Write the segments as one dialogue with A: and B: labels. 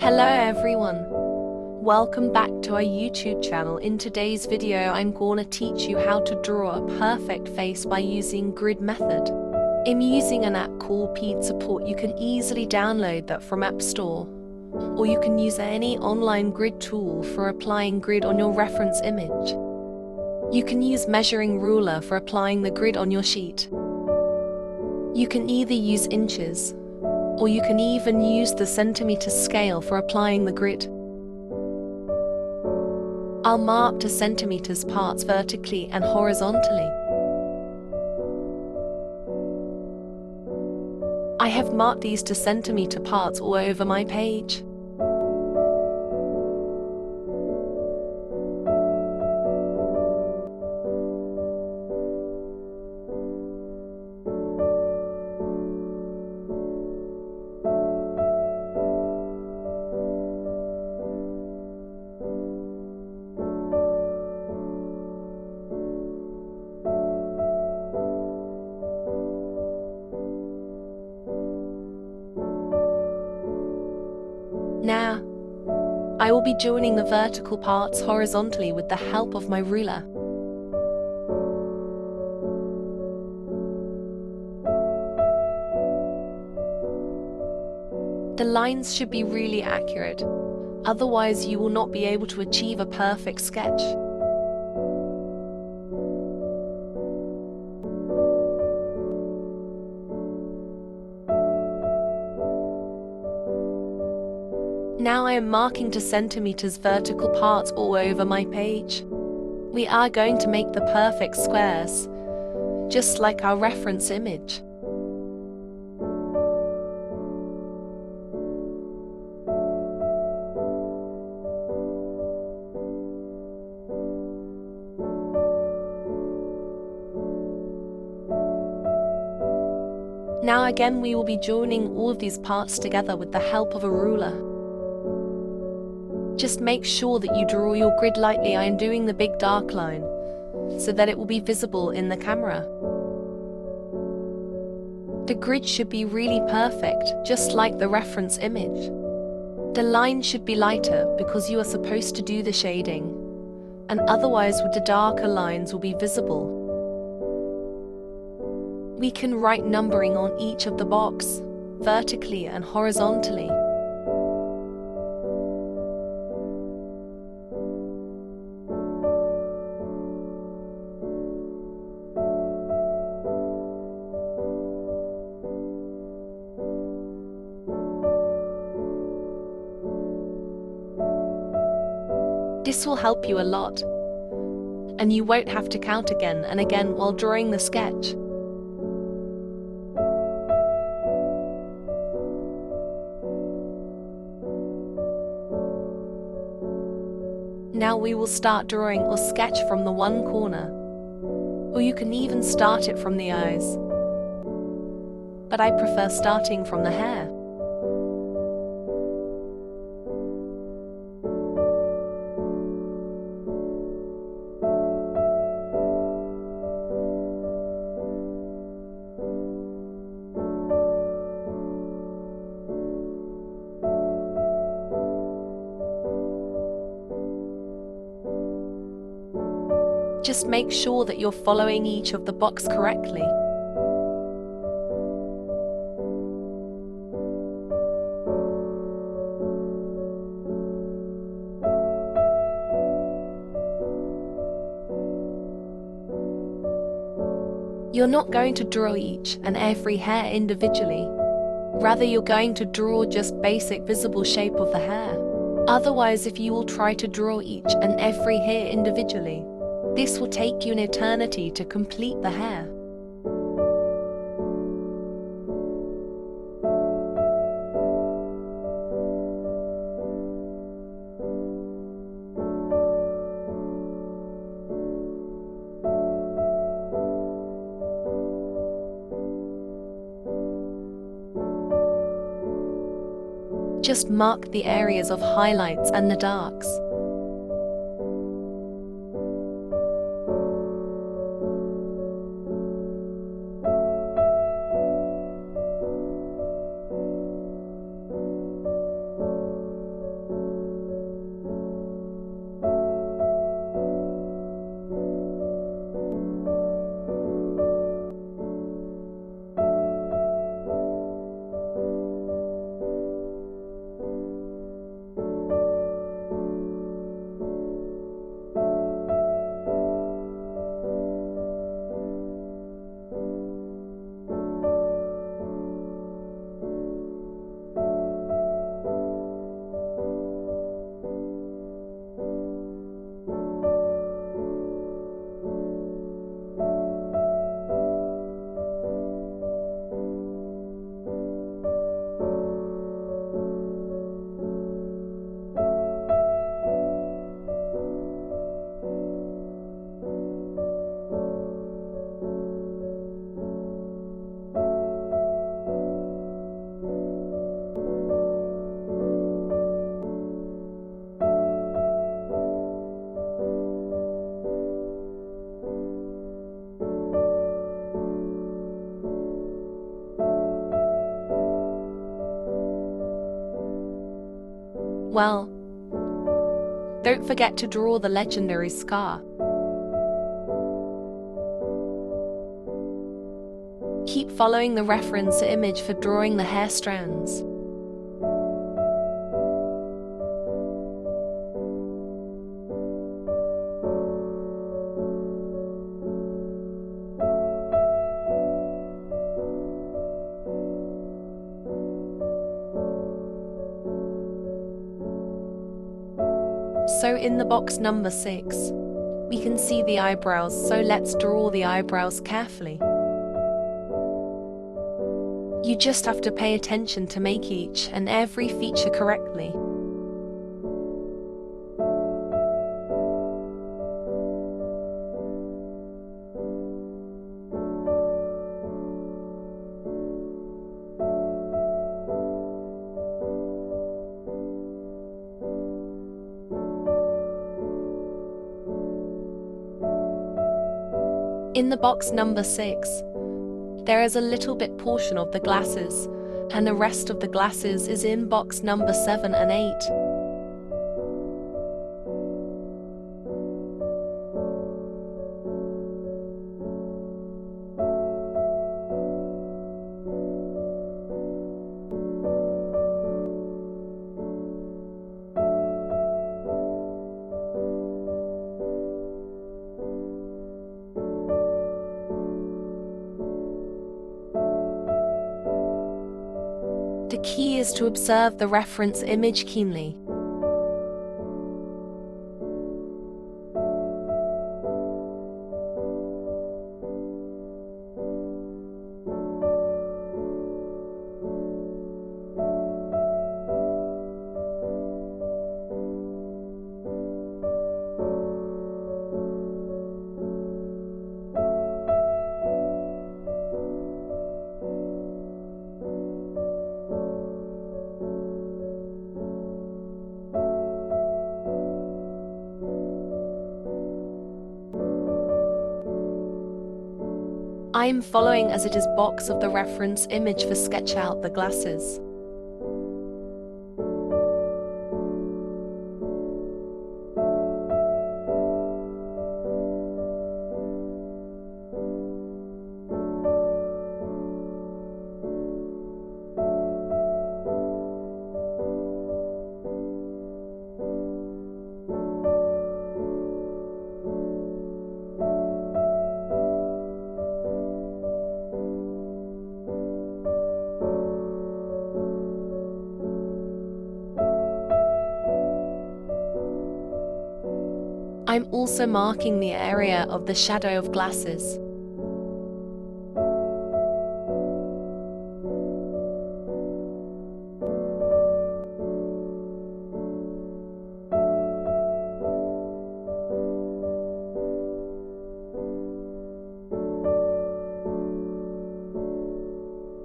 A: Hello everyone, welcome back to our YouTube channel. In today's video I'm gonna teach you how to draw a perfect face by using grid method. I'm using an app called PeedSupport. You can easily download that from App Store, or you can use any online grid tool for applying grid on your reference image. You can use measuring ruler for applying the grid on your sheet. You can either use inches, or you can even use the centimeter scale for applying the grid. I'll mark the centimeters parts vertically and horizontally. I have marked these to centimeter parts all over my page. Now, I will be joining the vertical parts horizontally with the help of my ruler. The lines should be really accurate, otherwise you will not be able to achieve a perfect sketch. Now I am marking to centimeters vertical parts all over my page. We are going to make the perfect squares, just like our reference image. Now again we will be joining all of these parts together with the help of a ruler. Just make sure that you draw your grid lightly. I am doing the big dark line, so that it will be visible in the camera. The grid should be really perfect, just like the reference image. The line should be lighter because you are supposed to do the shading, and otherwise with the darker lines will be visible. We can write numbering on each of the box, vertically and horizontally. This will help you a lot, and you won't have to count again and again while drawing the sketch. Now we will start drawing or sketch from the one corner, or you can even start it from the eyes, but I prefer starting from the hair. Just make sure that you're following each of the box correctly. You're not going to draw each and every hair individually. Rather, you're going to draw just basic visible shape of the hair. Otherwise, if you will try to draw each and every hair individually, this will take you an eternity to complete the hair. Just mark the areas of highlights and the darks. Well, don't forget to draw the legendary scar. Keep following the reference image for drawing the hair strands. So in the box number 6, we can see the eyebrows, so let's draw the eyebrows carefully. You just have to pay attention to make each and every feature correctly. In the box number 6, there is a little bit portion of the glasses, and the rest of the glasses is in box number 7 and 8. The key is to observe the reference image keenly. I am following as it is box of the reference image for sketch out the glasses. I'm also marking the area of the shadow of glasses.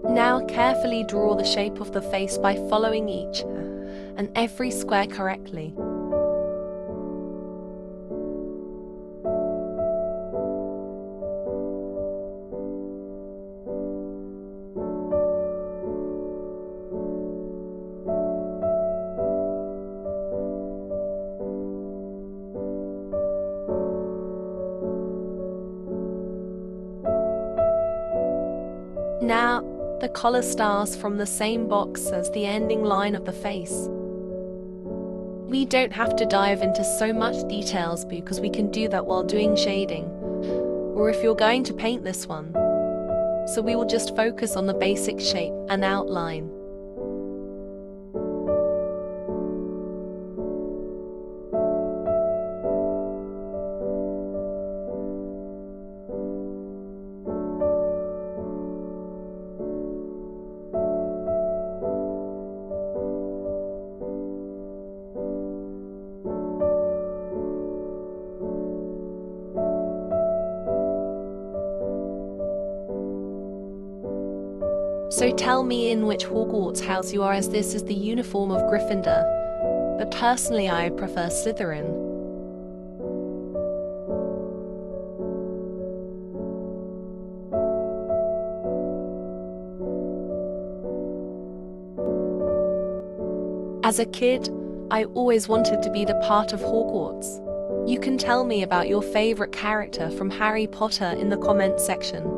A: Now carefully draw the shape of the face by following each and every square correctly. Now, the color stars from the same box as the ending line of the face. We don't have to dive into so much details because we can do that while doing shading, or if you're going to paint this one. So we will just focus on the basic shape and outline. So tell me in which Hogwarts house you are, as this is the uniform of Gryffindor, but personally I prefer Slytherin. As a kid, I always wanted to be the part of Hogwarts. You can tell me about your favorite character from Harry Potter in the comment section.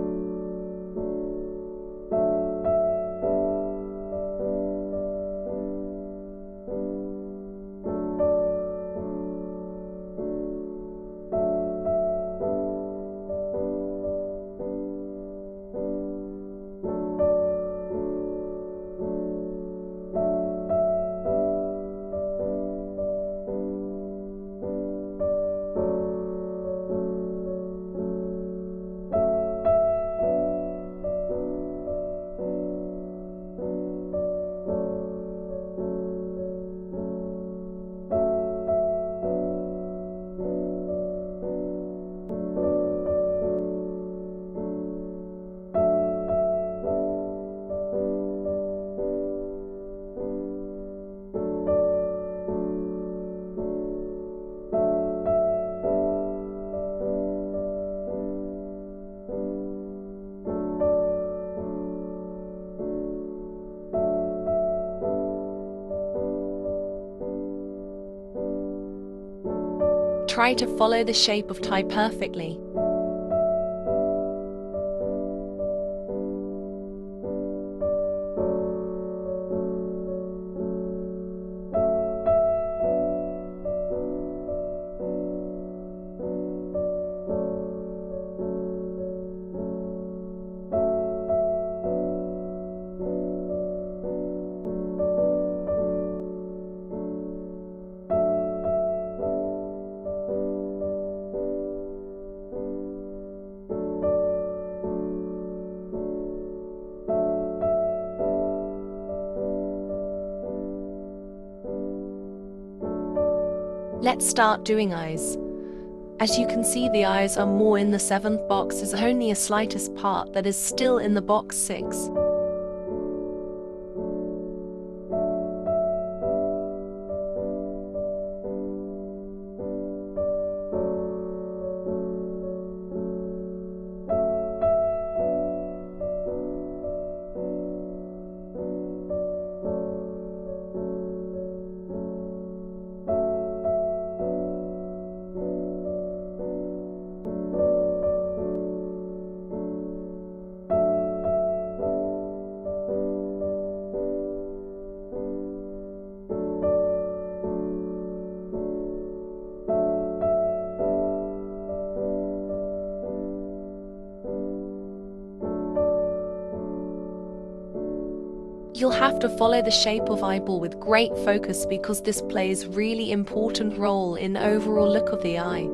A: Try to follow the shape of tie perfectly. Let's start doing eyes. As you can see, the eyes are more in the 7th box. There's only a slightest part that is still in the box 6. You'll have to follow the shape of eyeball with great focus because this plays really important role in overall look of the eye.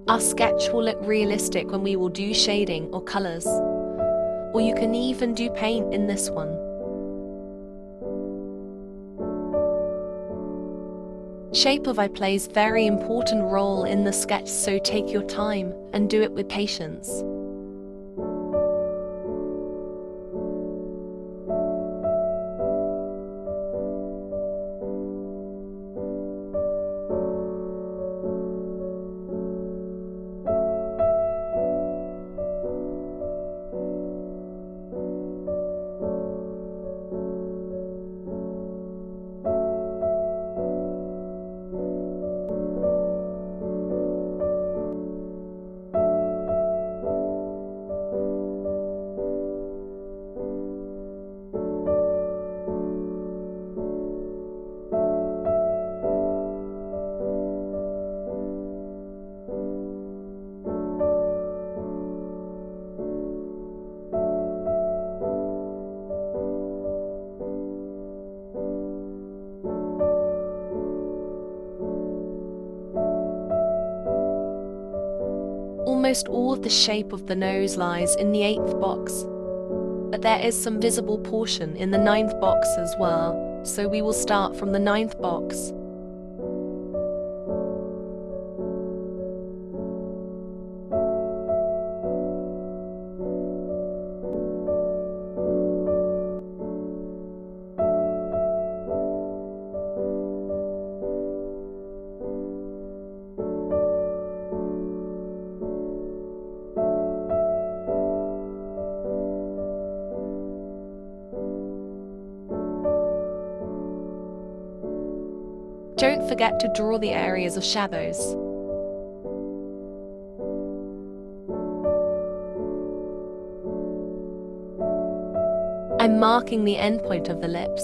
A: Our sketch will look realistic when we will do shading or colors. Or you can even do paint in this one. Shape of eye plays very important role in the sketch, so take your time and do it with patience. Almost all of the shape of the nose lies in the 8th box, but there is some visible portion in the 9th box as well, So we will start from the 9th box. Don't forget to draw the areas of shadows. I'm marking the end point of the lips.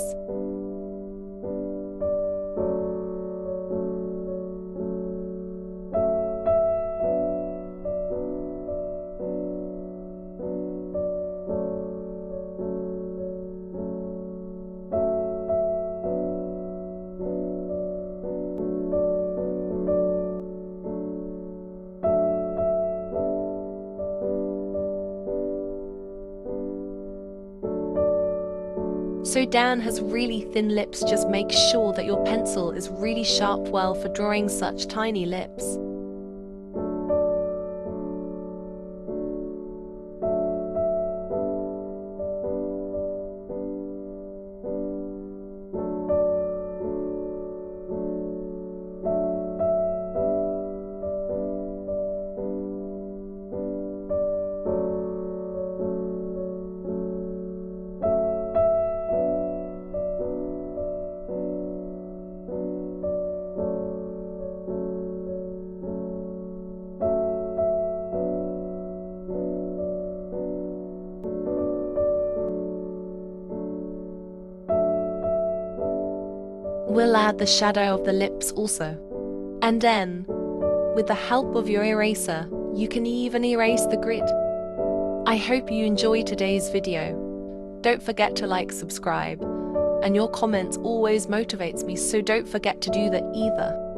A: So Dan has really thin lips. Just make sure that your pencil is really sharp for drawing such tiny lips. We'll add the shadow of the lips also. And then, with the help of your eraser, you can even erase the grid. I hope you enjoyed today's video. Don't forget to like, subscribe, and your comments always motivates me, so don't forget to do that either.